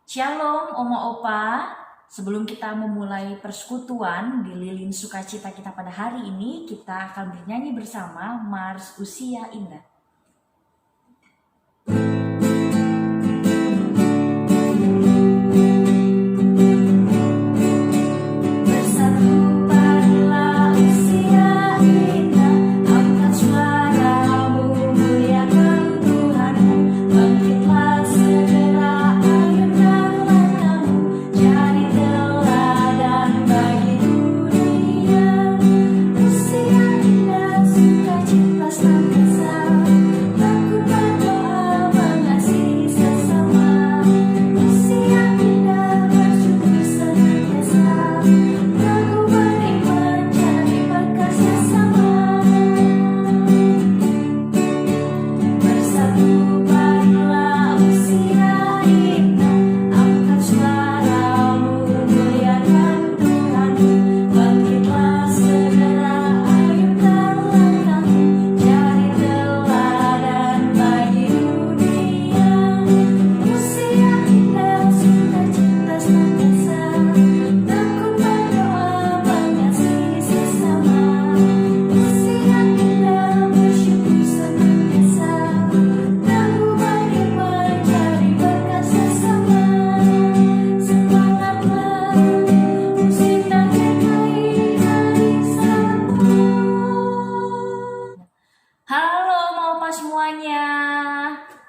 Shalom Oma Opa, sebelum kita memulai persekutuan di lilin sukacita kita pada hari ini, kita akan bernyanyi bersama Mars Usia Indah.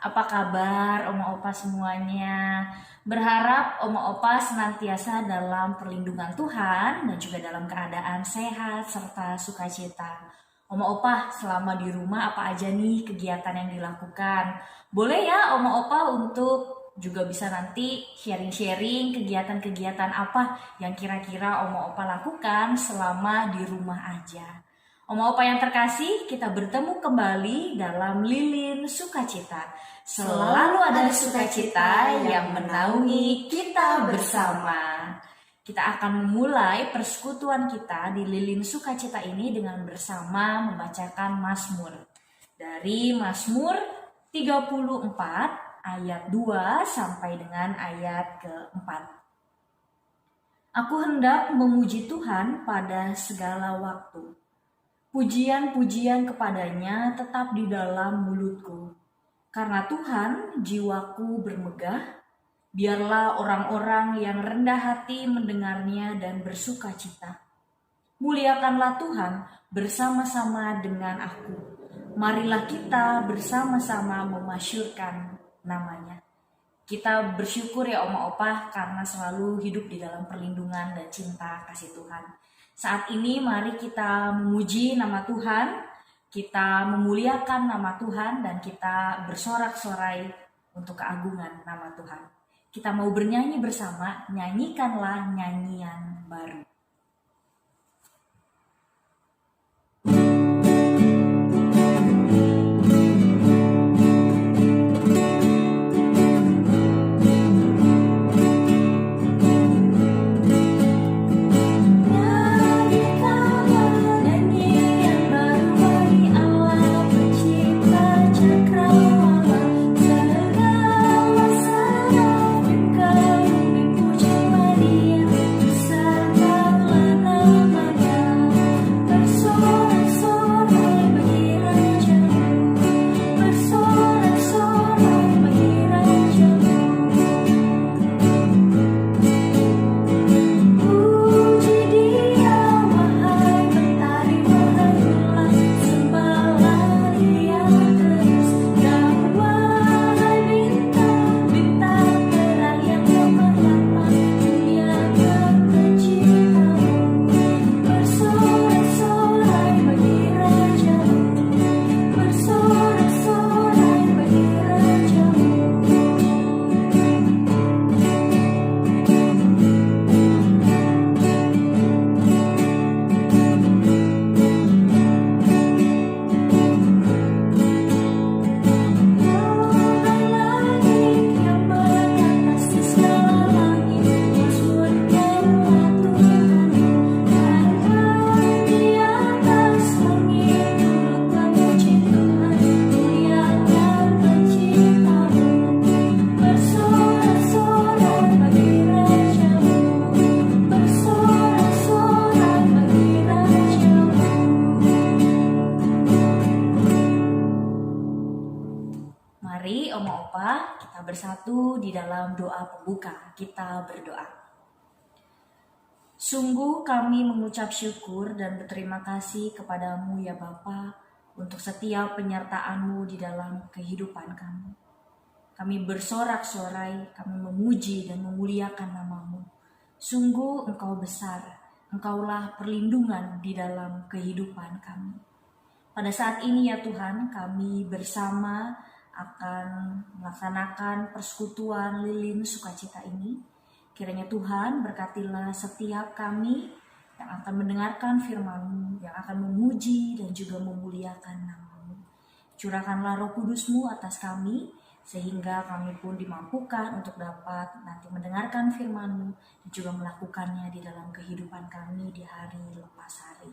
Apa kabar Oma Opa semuanya? Berharap Oma Opa senantiasa dalam perlindungan Tuhan dan juga dalam keadaan sehat serta sukacita. Oma Opa selama di rumah apa aja nih kegiatan yang dilakukan? Boleh ya Oma Opa untuk juga bisa nanti sharing-sharing kegiatan-kegiatan apa yang kira-kira Oma Opa lakukan selama di rumah aja. Oma Opa yang terkasih, kita bertemu kembali dalam lilin sukacita. Selalu ada sukacita yang menaungi kita bersama. Kita akan memulai persekutuan kita di lilin sukacita ini dengan bersama membacakan Mazmur. Dari Mazmur 34 ayat 2 sampai dengan ayat ke-4. Aku hendak memuji Tuhan pada segala waktu. Pujian-pujian kepadanya tetap di dalam mulutku. Karena Tuhan jiwaku bermegah, biarlah orang-orang yang rendah hati mendengarnya dan bersuka cita. Muliakanlah Tuhan bersama-sama dengan aku. Marilah kita bersama-sama memasyurkan namanya. Kita bersyukur ya Oma Opa karena selalu hidup di dalam perlindungan dan cinta kasih Tuhan. Saat ini mari kita memuji nama Tuhan, kita memuliakan nama Tuhan dan kita bersorak-sorai untuk keagungan nama Tuhan. Kita mau bernyanyi bersama, nyanyikanlah nyanyian baru. Segala bersatu di dalam doa pembuka. Kita berdoa. Sungguh kami mengucap syukur dan berterima kasih kepadamu ya Bapa untuk setiap penyertaan-Mu di dalam kehidupan kami. Kami bersorak-sorai, kami memuji dan memuliakan nama-Mu. Sungguh Engkau besar, Engkaulah perlindungan di dalam kehidupan kami. Pada saat ini ya Tuhan, kami bersama akan melaksanakan persekutuan lilin sukacita ini. Kiranya Tuhan berkatilah setiap kami yang akan mendengarkan firman-Mu, yang akan memuji dan juga memuliakan nama-Mu. Curahkanlah Roh Kudus-Mu atas kami, sehingga kami pun dimampukan untuk dapat nanti mendengarkan firman-Mu dan juga melakukannya di dalam kehidupan kami di hari lepas hari.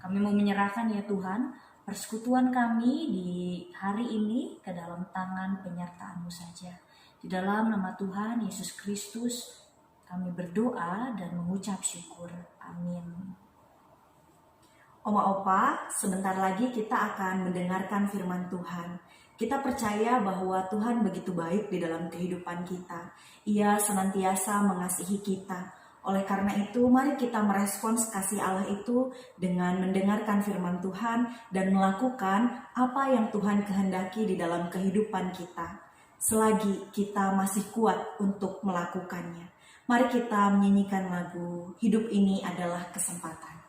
Kami mau menyerahkan ya Tuhan, persekutuan kami di hari ini ke dalam tangan penyertaan-Mu saja. Di dalam nama Tuhan Yesus Kristus kami berdoa dan mengucap syukur. Amin. Oma Opa, sebentar lagi kita akan mendengarkan firman Tuhan. Kita percaya bahwa Tuhan begitu baik di dalam kehidupan kita. Ia senantiasa mengasihi kita. Oleh karena itu, mari kita merespons kasih Allah itu dengan mendengarkan firman Tuhan dan melakukan apa yang Tuhan kehendaki di dalam kehidupan kita. Selagi kita masih kuat untuk melakukannya. Mari kita menyanyikan lagu Hidup Ini Adalah Kesempatan.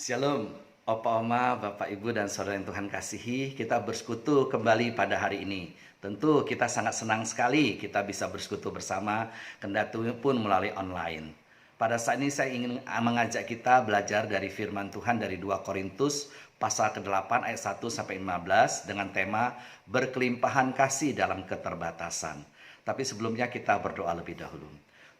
Shalom, Opa Oma, Bapak Ibu dan Saudara yang Tuhan kasihi, kita bersekutu kembali pada hari ini. Tentu kita sangat senang sekali kita bisa bersekutu bersama, kendati pun melalui online. Pada saat ini saya ingin mengajak kita belajar dari firman Tuhan dari 2 Korintus pasal ke-8 ayat 1 sampai 15 dengan tema berkelimpahan kasih dalam keterbatasan. Tapi sebelumnya kita berdoa lebih dahulu.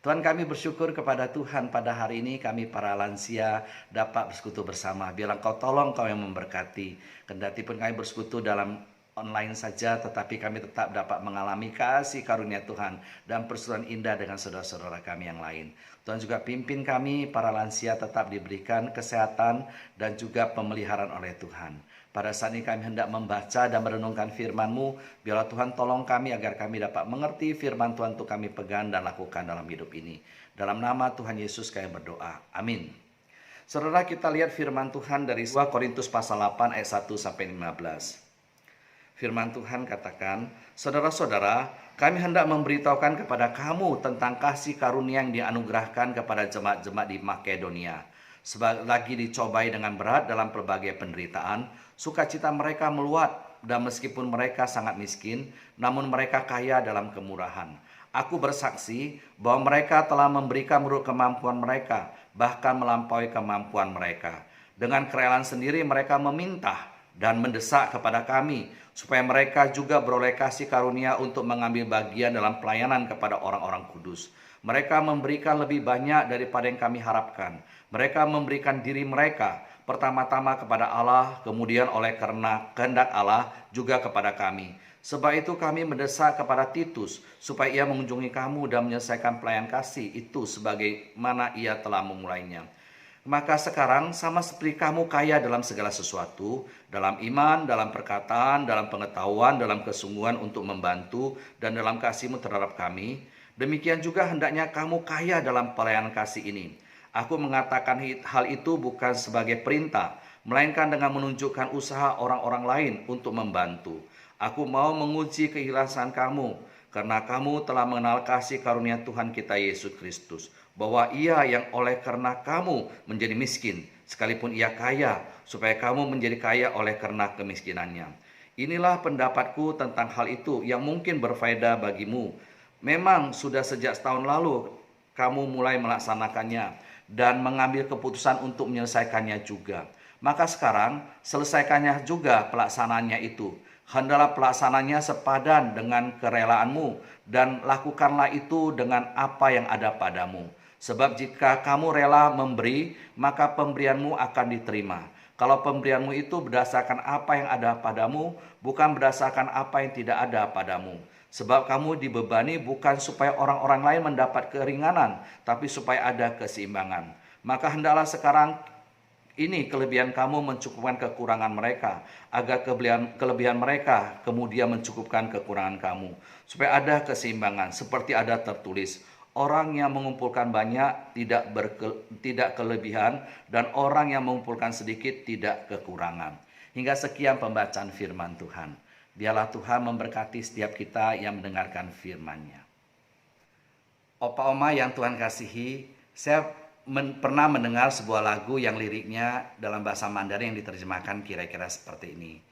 Tuhan, kami bersyukur kepada Tuhan pada hari ini kami para lansia dapat bersekutu bersama. Biarlah Kau tolong Kau yang memberkati. Kendati pun kami bersekutu dalam online saja, tetapi kami tetap dapat mengalami kasih karunia Tuhan dan persekutuan indah dengan saudara-saudara kami yang lain. Tuhan juga pimpin kami para lansia tetap diberikan kesehatan dan juga pemeliharaan oleh Tuhan. Pada saat ini kami hendak membaca dan merenungkan firman-Mu. Biarlah Tuhan tolong kami agar kami dapat mengerti firman Tuhan untuk kami pegang dan lakukan dalam hidup ini. Dalam nama Tuhan Yesus kami berdoa. Amin. Saudara, kita lihat firman Tuhan dari 2 Korintus pasal 8 ayat 1 sampai 15. Firman Tuhan katakan, saudara-saudara, kami hendak memberitahukan kepada kamu tentang kasih karunia yang dianugerahkan kepada jemaat-jemaat di Makedonia. Selagi dicobai dengan berat dalam berbagai penderitaan, sukacita mereka meluat, dan meskipun mereka sangat miskin, namun mereka kaya dalam kemurahan. Aku bersaksi bahwa mereka telah memberikan menurut kemampuan mereka, bahkan melampaui kemampuan mereka. Dengan kerelaan sendiri mereka meminta dan mendesak kepada kami, supaya mereka juga beroleh kasih karunia untuk mengambil bagian dalam pelayanan kepada orang-orang kudus. Mereka memberikan lebih banyak daripada yang kami harapkan. Mereka memberikan diri mereka, pertama-tama kepada Allah, kemudian oleh karena kehendak Allah juga kepada kami. Sebab itu kami mendesak kepada Titus, supaya ia mengunjungi kamu dan menyelesaikan pelayan kasih itu sebagaimana ia telah memulainya. Maka sekarang sama seperti kamu kaya dalam segala sesuatu, dalam iman, dalam perkataan, dalam pengetahuan, dalam kesungguhan untuk membantu, dan dalam kasihmu terhadap kami, demikian juga hendaknya kamu kaya dalam pelayanan kasih ini. Aku mengatakan hal itu bukan sebagai perintah, melainkan dengan menunjukkan usaha orang-orang lain untuk membantu. Aku mau menguji keikhlasan kamu, karena kamu telah mengenal kasih karunia Tuhan kita Yesus Kristus, bahwa ia yang oleh karena kamu menjadi miskin, sekalipun ia kaya, supaya kamu menjadi kaya oleh karena kemiskinannya. Inilah pendapatku tentang hal itu yang mungkin berfaedah bagimu. Memang sudah sejak setahun lalu kamu mulai melaksanakannya dan mengambil keputusan untuk menyelesaikannya juga. Maka sekarang selesaikannya juga pelaksanaannya itu. Hendaklah pelaksananya sepadan dengan kerelaanmu, dan lakukanlah itu dengan apa yang ada padamu. Sebab jika kamu rela memberi, maka pemberianmu akan diterima. Kalau pemberianmu itu berdasarkan apa yang ada padamu, bukan berdasarkan apa yang tidak ada padamu. Sebab kamu dibebani bukan supaya orang-orang lain mendapat keringanan, tapi supaya ada keseimbangan. Maka hendaklah sekarang ini kelebihan kamu mencukupkan kekurangan mereka, agar kelebihan mereka kemudian mencukupkan kekurangan kamu, supaya ada keseimbangan. Seperti ada tertulis, orang yang mengumpulkan banyak tidak kelebihan, dan orang yang mengumpulkan sedikit tidak kekurangan. Hingga sekian pembacaan firman Tuhan. Biarlah Tuhan memberkati setiap kita yang mendengarkan firman-Nya. Opa Oma yang Tuhan kasihi, saya pernah mendengar sebuah lagu yang liriknya dalam bahasa Mandarin yang diterjemahkan kira-kira seperti ini.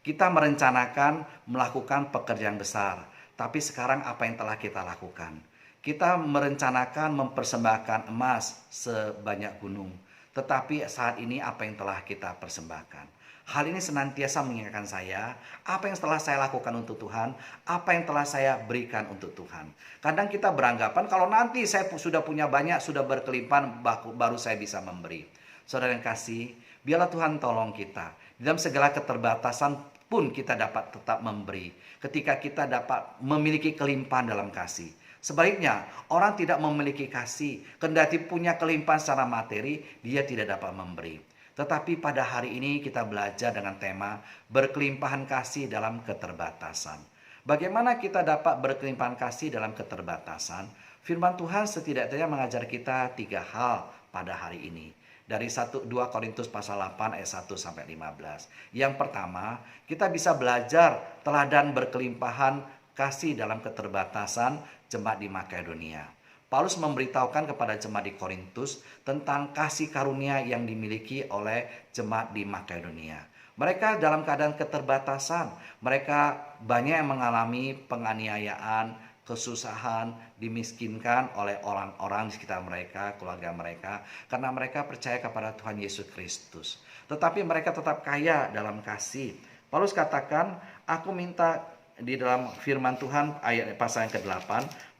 Kita merencanakan melakukan pekerjaan besar, tapi sekarang apa yang telah kita lakukan? Kita merencanakan mempersembahkan emas sebanyak gunung, tetapi saat ini apa yang telah kita persembahkan? Hal ini senantiasa mengingatkan saya, apa yang telah saya lakukan untuk Tuhan, apa yang telah saya berikan untuk Tuhan. Kadang kita beranggapan kalau nanti saya sudah punya banyak, sudah berkelimpahan, baru saya bisa memberi. Saudara yang kasih, biarlah Tuhan tolong kita. Dalam segala keterbatasan pun kita dapat tetap memberi. Ketika kita dapat memiliki kelimpahan dalam kasih. Sebaliknya, orang tidak memiliki kasih, kendati punya kelimpahan secara materi, dia tidak dapat memberi. Tetapi pada hari ini kita belajar dengan tema berkelimpahan kasih dalam keterbatasan. Bagaimana kita dapat berkelimpahan kasih dalam keterbatasan? Firman Tuhan setidaknya mengajar kita 3 hal pada hari ini. Dari 2 Korintus pasal 8 ayat 1 sampai 15. Yang pertama, kita bisa belajar teladan berkelimpahan kasih dalam keterbatasan jemaat di Makedonia. Paulus memberitahukan kepada jemaat di Korintus tentang kasih karunia yang dimiliki oleh jemaat di Makedonia. Mereka dalam keadaan keterbatasan, mereka banyak yang mengalami penganiayaan, kesusahan, dimiskinkan oleh orang-orang di sekitar mereka, keluarga mereka, karena mereka percaya kepada Tuhan Yesus Kristus. Tetapi mereka tetap kaya dalam kasih. Paulus katakan, aku minta di dalam firman Tuhan ayat pasal yang ke-8,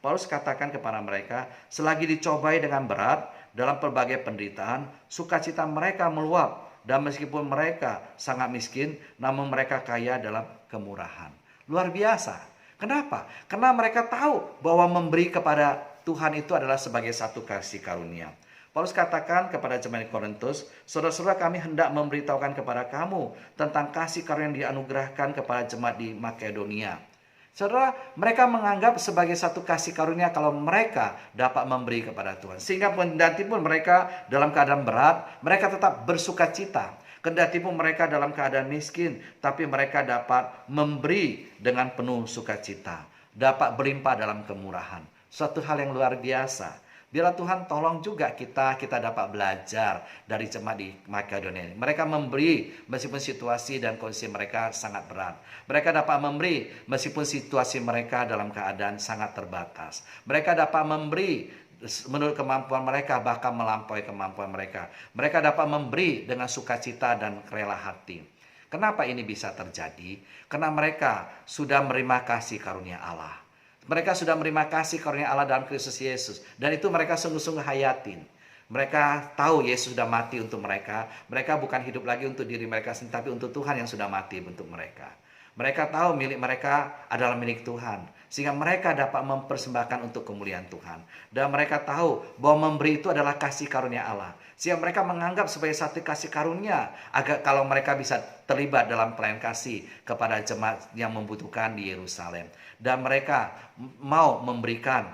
Paulus katakan kepada mereka, selagi dicobai dengan berat dalam berbagai penderitaan, sukacita mereka meluap, dan meskipun mereka sangat miskin, namun mereka kaya dalam kemurahan. Luar biasa. Kenapa? Karena mereka tahu bahwa memberi kepada Tuhan itu adalah sebagai satu kasih karunia. Paulus katakan kepada jemaat di Korintus, saudara-saudara, kami hendak memberitahukan kepada kamu tentang kasih karunia yang dianugerahkan kepada jemaat di Makedonia. Saudara, mereka menganggap sebagai satu kasih karunia kalau mereka dapat memberi kepada Tuhan. Sehingga kendati pun mereka dalam keadaan berat, mereka tetap bersuka cita. Kendati pun mereka dalam keadaan miskin, tapi mereka dapat memberi dengan penuh sukacita, dapat berlimpah dalam kemurahan. Suatu hal yang luar biasa. Biarlah Tuhan tolong juga kita dapat belajar dari jemaat di Makedonia. Mereka memberi meskipun situasi dan kondisi mereka sangat berat. Mereka dapat memberi meskipun situasi mereka dalam keadaan sangat terbatas. Mereka dapat memberi menurut kemampuan mereka, bahkan melampaui kemampuan mereka. Mereka dapat memberi dengan sukacita dan rela hati. Kenapa ini bisa terjadi? Karena mereka sudah menerima kasih karunia Allah. Mereka sudah menerima kasih karunia Allah dalam Kristus Yesus. Dan itu mereka sungguh-sungguh hayatin. Mereka tahu Yesus sudah mati untuk mereka. Mereka bukan hidup lagi untuk diri mereka sendiri, tapi untuk Tuhan yang sudah mati untuk mereka. Mereka tahu milik mereka adalah milik Tuhan. Sehingga mereka dapat mempersembahkan untuk kemuliaan Tuhan. Dan mereka tahu bahwa memberi itu adalah kasih karunia Allah. Sehingga mereka menganggap sebagai satu kasih karunia. Agar kalau mereka bisa terlibat dalam pelayanan kasih kepada jemaat yang membutuhkan di Yerusalem. Dan mereka mau memberikan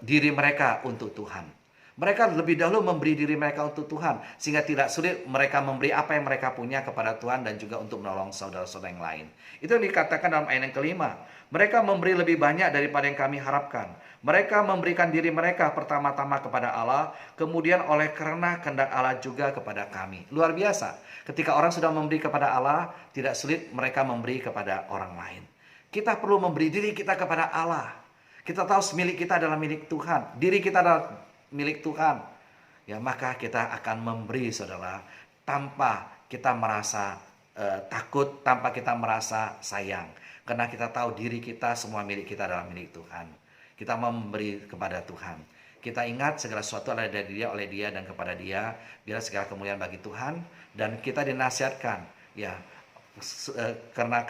diri mereka untuk Tuhan. Mereka lebih dahulu memberi diri mereka untuk Tuhan. Sehingga tidak sulit mereka memberi apa yang mereka punya kepada Tuhan. Dan juga untuk menolong saudara-saudara yang lain. Itu yang dikatakan dalam ayat yang kelima. Mereka memberi lebih banyak daripada yang kami harapkan. Mereka memberikan diri mereka pertama-tama kepada Allah. Kemudian oleh karena kehendak Allah juga kepada kami. Luar biasa. Ketika orang sudah memberi kepada Allah, tidak sulit mereka memberi kepada orang lain. Kita perlu memberi diri kita kepada Allah. Kita tahu milik kita adalah milik Tuhan. Diri kita adalah milik Tuhan. Ya, maka kita akan memberi, saudara, tanpa kita merasa takut, tanpa kita merasa sayang. Karena kita tahu diri kita, semua milik kita adalah milik Tuhan. Kita memberi kepada Tuhan. Kita ingat segala sesuatu adalah dari Dia, oleh Dia, dan kepada Dia. Biar segala kemuliaan bagi Tuhan. Dan kita dinasihatkan, ya, karena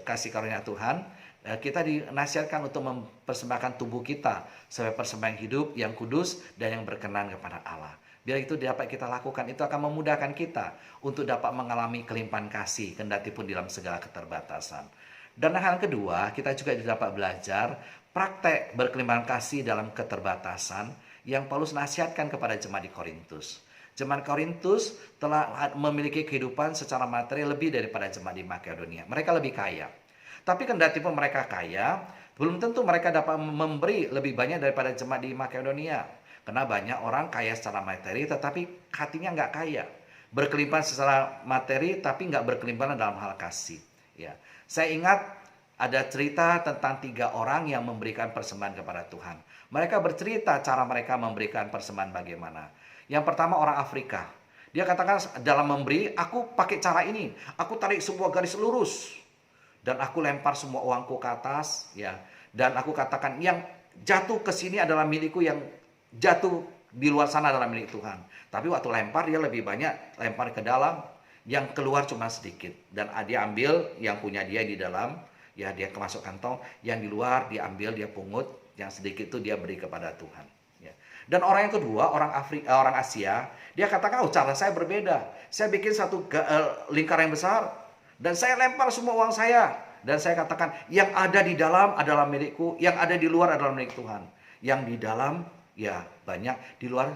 kasih karunia Tuhan, kita dinasihatkan untuk mempersembahkan tubuh kita sebagai persembahan hidup yang kudus dan yang berkenan kepada Allah. Biar itu dapat kita lakukan, itu akan memudahkan kita untuk dapat mengalami kelimpahan kasih, kendati pun dalam segala keterbatasan. Dan hal kedua, kita juga dapat belajar praktek berkelimpahan kasih dalam keterbatasan yang Paulus nasihatkan kepada jemaat di Korintus. Jemaat Korintus telah memiliki kehidupan secara materi lebih daripada jemaat di Makedonia. Mereka lebih kaya. Tapi kendati pun mereka kaya, belum tentu mereka dapat memberi lebih banyak daripada jemaat di Makedonia. Karena banyak orang kaya secara materi tetapi hatinya nggak kaya. Berkelimpahan secara materi tapi nggak berkelimpahan dalam hal kasih. Ya. Saya ingat ada cerita tentang 3 orang yang memberikan persembahan kepada Tuhan. Mereka bercerita cara mereka memberikan persembahan bagaimana. Yang pertama orang Afrika. Dia katakan dalam memberi, aku pakai cara ini. Aku tarik sebuah garis lurus. Dan aku lempar semua uangku ke atas, ya. Dan aku katakan yang jatuh ke sini adalah milikku, yang jatuh di luar sana adalah milik Tuhan. Tapi waktu lempar dia lebih banyak lempar ke dalam, yang keluar cuma sedikit. Dan dia ambil yang punya dia di dalam, ya, dia masuk kantong. Yang di luar dia ambil, dia pungut, yang sedikit itu dia beri kepada Tuhan. Ya. Dan orang yang kedua, orang Asia, dia katakan, oh, cara saya berbeda. Saya bikin satu lingkaran yang besar. Dan saya lempar semua uang saya. Dan saya katakan, yang ada di dalam adalah milikku. Yang ada di luar adalah milik Tuhan. Yang di dalam, ya banyak. Di luar,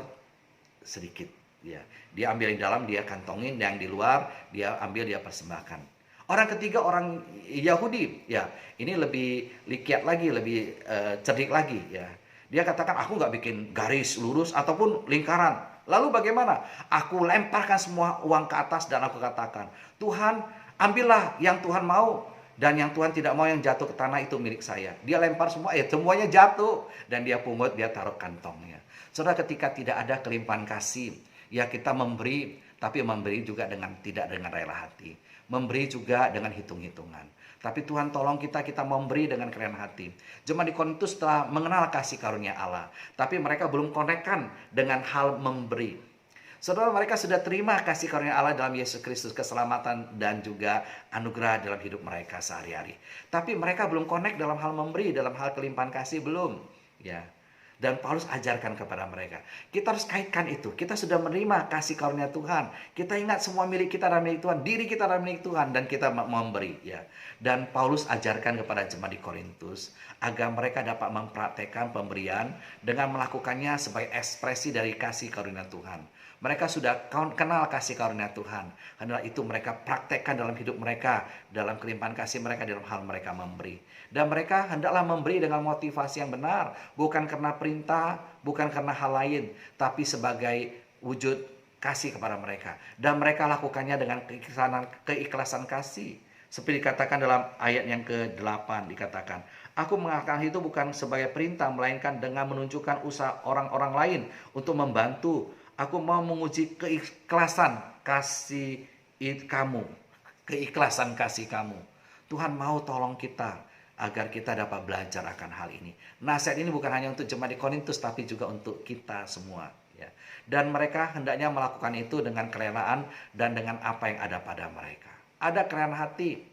sedikit. Ya. Dia ambil di dalam, dia kantongin. Yang di luar, dia ambil, dia persembahkan. Orang ketiga, orang Yahudi. Ya, ini lebih likiat lagi, lebih cerdik lagi. Ya. Dia katakan, aku nggak bikin garis lurus ataupun lingkaran. Lalu bagaimana? Aku lemparkan semua uang ke atas dan aku katakan, Tuhan, ambillah yang Tuhan mau. Dan yang Tuhan tidak mau yang jatuh ke tanah itu milik saya. Dia lempar semua, semuanya jatuh. Dan dia pungut, dia taruh kantongnya. Saudara, ketika tidak ada kelimpahan kasih, ya kita memberi, tapi memberi juga tidak dengan rela hati. Memberi juga dengan hitung-hitungan. Tapi Tuhan tolong kita memberi dengan kerelaan hati. Jemaat di Korintus telah mengenal kasih karunia Allah. Tapi mereka belum konekkan dengan hal memberi. Saudara, mereka sudah terima kasih karunia Allah dalam Yesus Kristus, keselamatan dan juga anugerah dalam hidup mereka sehari-hari. Tapi mereka belum connect dalam hal memberi, dalam hal kelimpahan kasih belum. Ya. Dan Paulus ajarkan kepada mereka. Kita harus kaitkan itu. Kita sudah menerima kasih karunia Tuhan. Kita ingat semua milik kita adalah milik Tuhan. Diri kita adalah milik Tuhan. Dan kita memberi. Ya. Dan Paulus ajarkan kepada jemaat di Korintus agar mereka dapat mempraktekkan pemberian dengan melakukannya sebagai ekspresi dari kasih karunia Tuhan. Mereka sudah kenal kasih karunia Tuhan. Karena itu mereka praktekkan dalam hidup mereka, dalam kelimpahan kasih mereka, dalam hal mereka memberi. Dan mereka hendaklah memberi dengan motivasi yang benar. Bukan karena perintah, bukan karena hal lain. Tapi sebagai wujud kasih kepada mereka. Dan mereka lakukannya dengan keikhlasan kasih. Seperti dikatakan dalam ayat yang ke-8 dikatakan, aku mengatakan itu bukan sebagai perintah, melainkan dengan menunjukkan usaha orang-orang lain untuk membantu. Aku mau menguji keikhlasan kasih kamu. Keikhlasan kasih kamu. Tuhan mau tolong kita agar kita dapat belajar akan hal ini. Nasihat ini bukan hanya untuk jemaat di Korintus, tapi juga untuk kita semua. Ya. Dan mereka hendaknya melakukan itu dengan kerelaan dan dengan apa yang ada pada mereka. Ada kerelaan hati.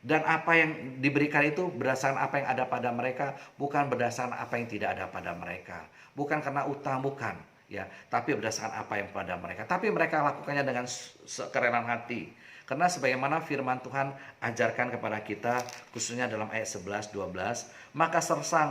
Dan apa yang diberikan itu berdasarkan apa yang ada pada mereka, bukan berdasarkan apa yang tidak ada pada mereka. Bukan karena utang, bukan. Ya, tapi berdasarkan apa yang pada mereka. Tapi mereka lakukannya dengan kerelaan hati. Karena sebagaimana firman Tuhan ajarkan kepada kita, khususnya dalam ayat 11-12, maka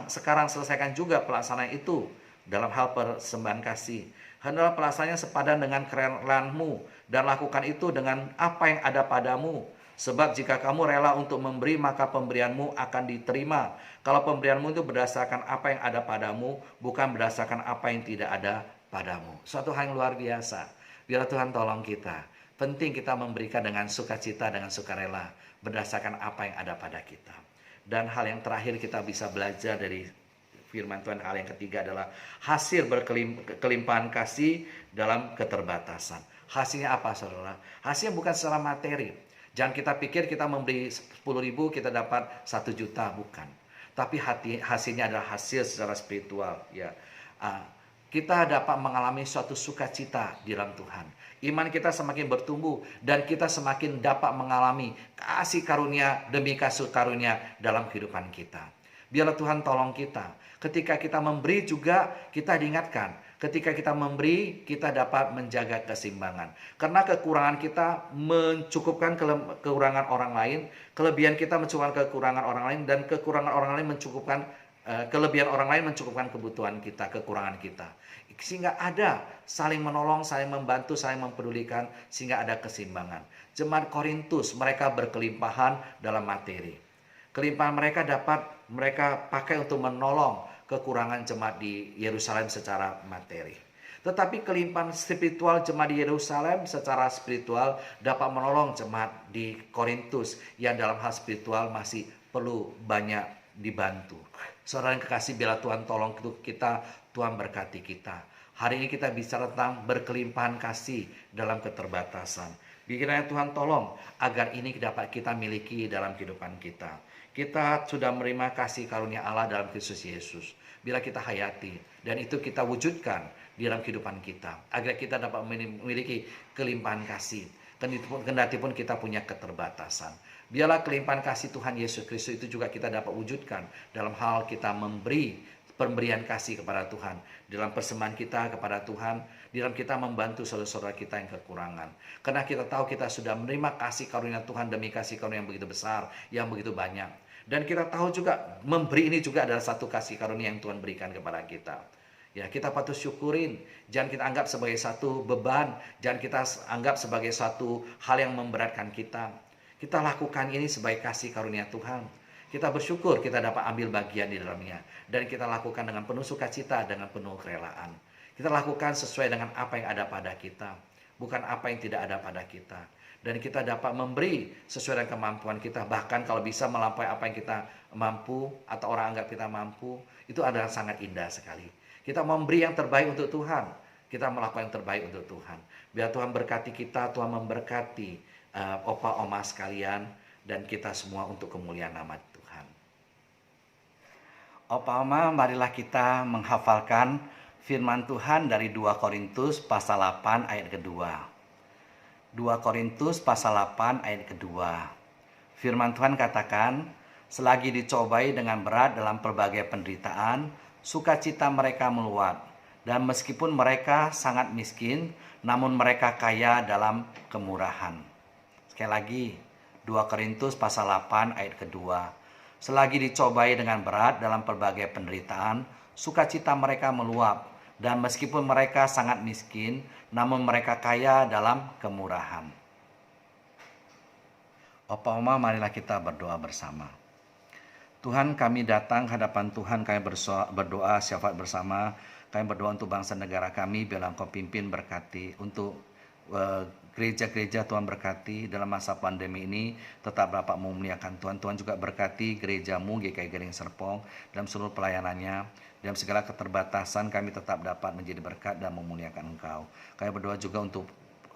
sekarang selesaikan juga pelaksanaan itu dalam hal persembahan kasih. Hendaklah pelaksanaannya sepadan dengan kerelaanmu, dan lakukan itu dengan apa yang ada padamu. Sebab jika kamu rela untuk memberi, maka pemberianmu akan diterima. Kalau pemberianmu itu berdasarkan apa yang ada padamu, bukan berdasarkan apa yang tidak ada padamu. Suatu hal yang luar biasa. Biarlah Tuhan tolong kita. Penting kita memberikan dengan sukacita, dengan sukarela, berdasarkan apa yang ada pada kita. Dan hal yang terakhir kita bisa belajar dari firman Tuhan, hal yang ketiga adalah hasil berkelimpahan kasih dalam keterbatasan. Hasilnya apa, saudara? Hasilnya bukan secara materi. Jangan kita pikir kita memberi 10.000 kita dapat 1 juta, bukan. Tapi hasilnya adalah hasil secara spiritual. Ya. Kita dapat mengalami suatu sukacita di dalam Tuhan. Iman kita semakin bertumbuh dan kita semakin dapat mengalami kasih karunia demi kasih karunia dalam kehidupan kita. Biarlah Tuhan tolong kita. Ketika kita memberi juga kita diingatkan. Ketika kita memberi kita dapat menjaga keseimbangan. Karena kekurangan kita mencukupkan kekurangan orang lain. Kelebihan kita mencukupkan kekurangan orang lain. Dan kekurangan orang lain mencukupkan kelebihan orang lain mencukupkan kebutuhan kita, kekurangan kita. Sehingga ada saling menolong, saling membantu, saling mempedulikan, sehingga ada keseimbangan. Jemaat Korintus mereka berkelimpahan dalam materi. Kelimpahan mereka dapat mereka pakai untuk menolong kekurangan jemaat di Yerusalem secara materi. Tetapi kelimpahan spiritual jemaat di Yerusalem secara spiritual dapat menolong jemaat di Korintus yang dalam hal spiritual masih perlu banyak dibantu. Saudara yang kekasih, bila Tuhan tolong kita, Tuhan berkati kita. Hari ini kita bicara tentang berkelimpahan kasih dalam keterbatasan. Kiranya Tuhan tolong agar ini dapat kita miliki dalam kehidupan kita. Kita sudah menerima kasih karunia Allah dalam Kristus Yesus. Bila kita hayati dan itu kita wujudkan di dalam kehidupan kita, agar kita dapat memiliki kelimpahan kasih. Kendati pun kita punya keterbatasan. Biarlah kelimpahan kasih Tuhan Yesus Kristus itu juga kita dapat wujudkan dalam hal kita memberi pemberian kasih kepada Tuhan, dalam persembahan kita kepada Tuhan, dalam kita membantu saudara-saudara kita yang kekurangan. Karena kita tahu kita sudah menerima kasih karunia Tuhan demi kasih karunia yang begitu besar, yang begitu banyak. Dan kita tahu juga memberi ini juga adalah satu kasih karunia yang Tuhan berikan kepada kita. Ya, kita patut syukurin. Jangan kita anggap sebagai satu beban, jangan kita anggap sebagai satu hal yang memberatkan kita. Kita lakukan ini sebagai kasih karunia Tuhan. Kita bersyukur kita dapat ambil bagian di dalamnya. Dan kita lakukan dengan penuh sukacita, dengan penuh kerelaan. Kita lakukan sesuai dengan apa yang ada pada kita. Bukan apa yang tidak ada pada kita. dan kita dapat memberi sesuai dengan kemampuan kita, bahkan kalau bisa melampaui apa yang kita mampu atau orang anggap kita mampu, itu adalah sangat indah sekali. Kita memberi yang terbaik untuk Tuhan, kita melakukan yang terbaik untuk Tuhan. Biar Tuhan berkati kita, Tuhan memberkati opa oma sekalian dan kita semua untuk kemuliaan nama Tuhan. Opa oma, marilah kita menghafalkan firman Tuhan dari 2 Korintus pasal 8 ayat kedua. 2 Korintus pasal 8 ayat kedua. Firman Tuhan katakan, selagi dicobai dengan berat dalam berbagai penderitaan, sukacita mereka meluap. Dan meskipun mereka sangat miskin, namun mereka kaya dalam kemurahan. Sekali lagi, 2 Korintus pasal 8 ayat kedua. Selagi dicobai dengan berat dalam berbagai penderitaan, sukacita mereka meluap. Dan meskipun mereka sangat miskin, namun mereka kaya dalam kemurahan. Opa Oma, marilah kita berdoa bersama. Tuhan, kami datang hadapan Tuhan, kami berdoa syafaat bersama. Kami berdoa untuk bangsa negara kami, biarlah Engkau pimpin, berkati. Untuk gereja-gereja Tuhan berkati dalam masa pandemi ini, tetap dapat memuliakan Tuhan. Tuhan juga berkati gerejamu GKI Gading Serpong dalam seluruh pelayanannya. Dalam segala keterbatasan kami tetap dapat menjadi berkat dan memuliakan Engkau. Kami berdoa juga untuk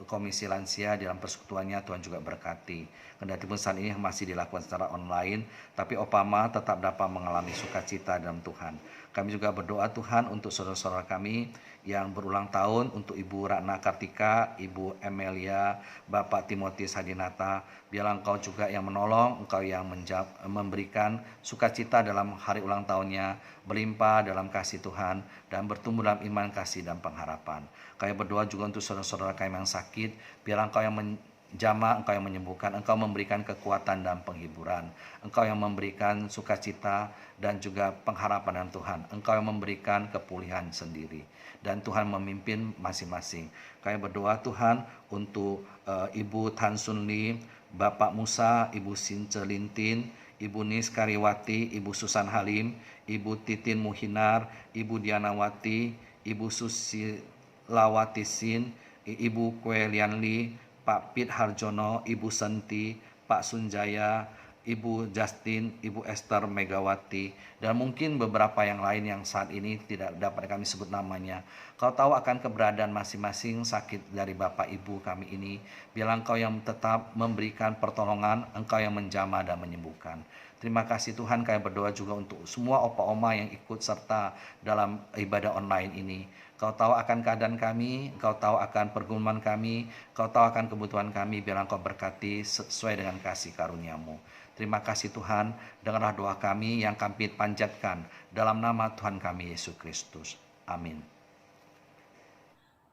Komisi Lansia dalam persekutuannya, Tuhan juga berkati. Kendati pun saat ini masih dilakukan secara online, tapi Opama tetap dapat mengalami sukacita dalam Tuhan. Kami juga berdoa Tuhan untuk saudara-saudara kami yang berulang tahun, untuk Ibu Ratna Kartika, Ibu Emelia, Bapak Timotius Hadinata. Biarlah Engkau juga yang menolong, Engkau yang memberikan sukacita dalam hari ulang tahunnya, berlimpah dalam kasih Tuhan, dan bertumbuh dalam iman, kasih, dan pengharapan. Kami berdoa juga untuk saudara-saudara kami yang sakit, biarlah Engkau yang menjamah, Engkau yang menyembuhkan, Engkau memberikan kekuatan dan penghiburan, Engkau yang memberikan sukacita dan juga pengharapan dalam Tuhan, Engkau yang memberikan kepulihan sendiri, dan Tuhan memimpin masing-masing. Kami berdoa Tuhan untuk Ibu Tan Sun Lee, Bapak Musa, Ibu Since Lintin, Ibu Nis Karyawati, Ibu Susan Halim, Ibu Titin Muhinar, Ibu Dianawati, Ibu Susilawati Sin, Ibu Kwe Lian Lee, Pak Pit Harjono, Ibu Senti, Pak Sunjaya, Ibu Justin, Ibu Esther Megawati, dan mungkin beberapa yang lain yang saat ini tidak dapat kami sebut namanya. Kau tahu akan keberadaan masing-masing sakit dari Bapak Ibu kami ini. Biarlah Engkau yang tetap memberikan pertolongan, Engkau yang menjamah dan menyembuhkan. Terima kasih Tuhan, kami berdoa juga untuk semua opa oma yang ikut serta dalam ibadah online ini. Kau tahu akan keadaan kami, Kau tahu akan pergumulan kami, Kau tahu akan kebutuhan kami, biarlah Engkau berkati sesuai dengan kasih karunia-Mu. Terima kasih Tuhan, dengarlah doa kami yang kami panjatkan dalam nama Tuhan kami Yesus Kristus. Amin.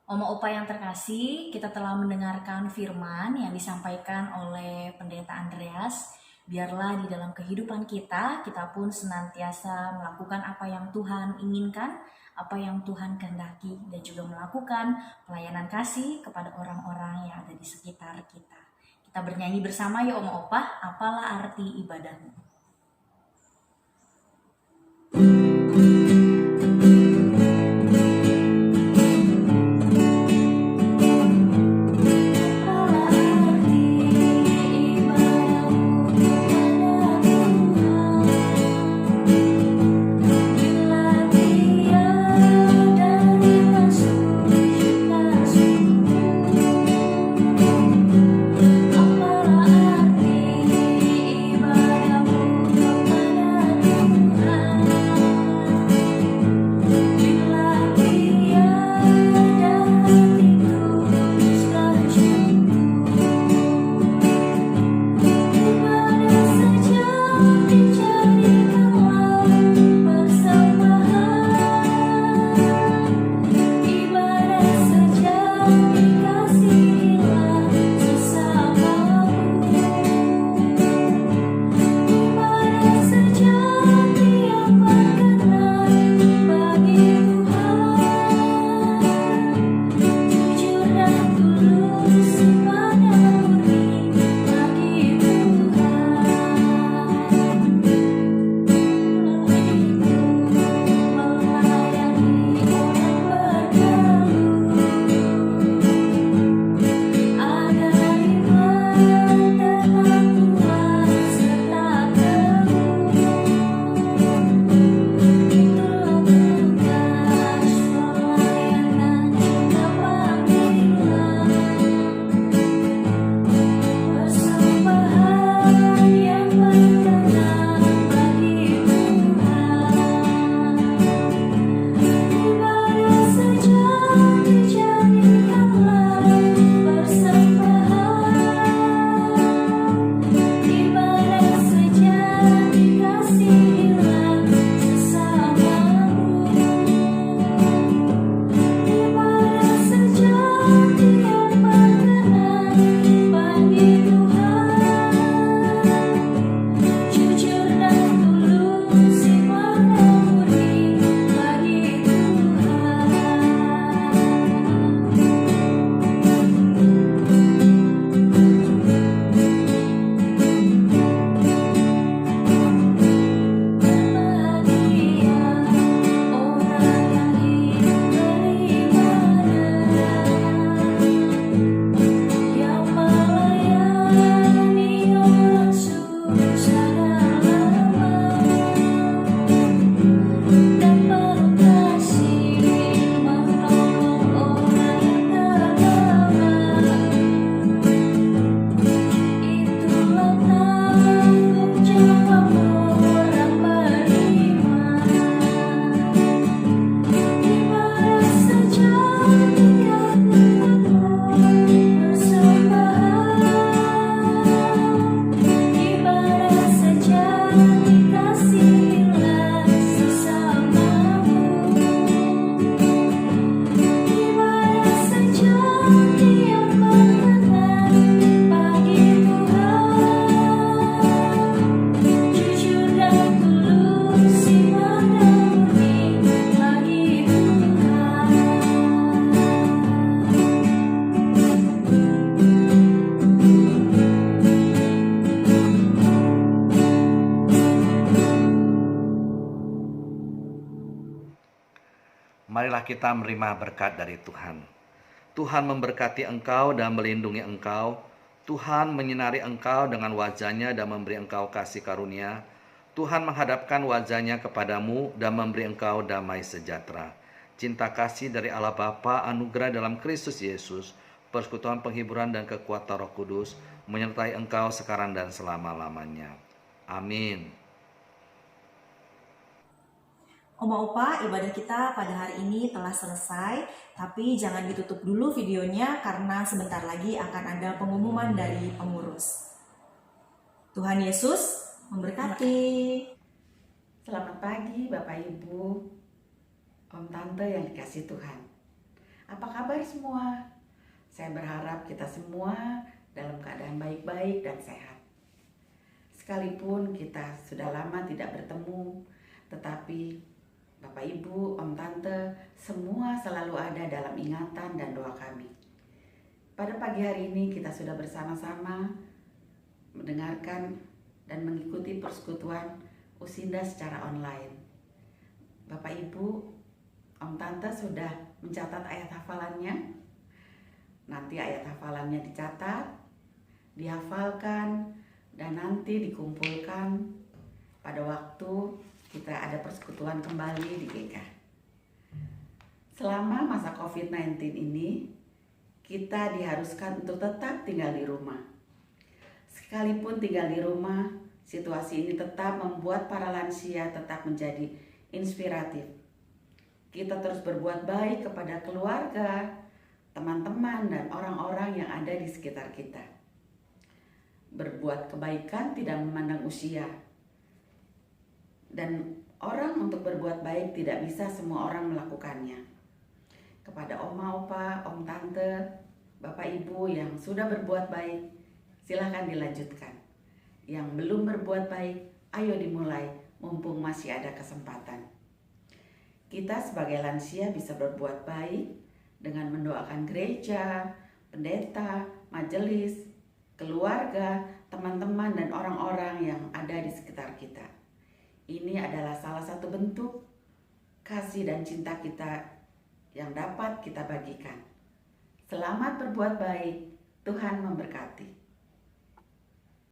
Oma Opa yang terkasih, kita telah mendengarkan firman yang disampaikan oleh Pendeta Andreas. Biarlah di dalam kehidupan kita pun senantiasa melakukan apa yang Tuhan inginkan, apa yang Tuhan kehendaki, dan juga melakukan pelayanan kasih kepada orang-orang yang ada di sekitar kita. Kita bernyanyi bersama ya Oma Opa, apalah arti ibadahmu. marilah kita menerima berkat dari Tuhan. Tuhan memberkati engkau dan melindungi engkau. Tuhan menyinari engkau dengan wajah-Nya dan memberi engkau kasih karunia. Tuhan menghadapkan wajah-Nya kepadamu dan memberi engkau damai sejahtera. Cinta kasih dari Allah Bapa, anugerah dalam Kristus Yesus, persekutuan penghiburan dan kekuatan Roh Kudus menyertai engkau sekarang dan selama-lamanya. Amin. Oma Opa, ibadah kita pada hari ini telah selesai, tapi jangan ditutup dulu videonya karena sebentar lagi akan ada pengumuman dari pengurus. Tuhan Yesus memberkati. Selamat pagi Bapak Ibu, Om Tante yang dikasih Tuhan. Apa kabar semua? Saya berharap kita semua dalam keadaan baik-baik dan sehat. Sekalipun kita sudah lama tidak bertemu, tetapi Bapak Ibu, Om Tante, semua selalu ada dalam ingatan dan doa kami. Pada pagi hari ini kita sudah bersama-sama mendengarkan dan mengikuti persekutuan Usinda secara online. Bapak Ibu, Om Tante sudah mencatat ayat hafalannya. Nanti ayat hafalannya dicatat, dihafalkan, dan nanti dikumpulkan pada waktu kita ada persekutuan kembali di GK. Selama masa COVID-19 ini, kita diharuskan untuk tetap tinggal di rumah. Sekalipun tinggal di rumah, situasi ini tetap membuat para lansia tetap menjadi inspiratif. Kita terus berbuat baik kepada keluarga, teman-teman, dan orang-orang yang ada di sekitar kita. Berbuat kebaikan tidak memandang usia. Dan orang untuk berbuat baik tidak bisa semua orang melakukannya. Kepada Oma, Opa, Om Tante, Bapak Ibu yang sudah berbuat baik, silakan dilanjutkan. Yang belum berbuat baik, ayo dimulai mumpung masih ada kesempatan. Kita sebagai lansia bisa berbuat baik dengan mendoakan gereja, pendeta, majelis, keluarga, teman-teman, dan orang-orang yang ada di sekitar kita. Ini adalah salah satu bentuk kasih dan cinta kita yang dapat kita bagikan. Selamat berbuat baik, Tuhan memberkati.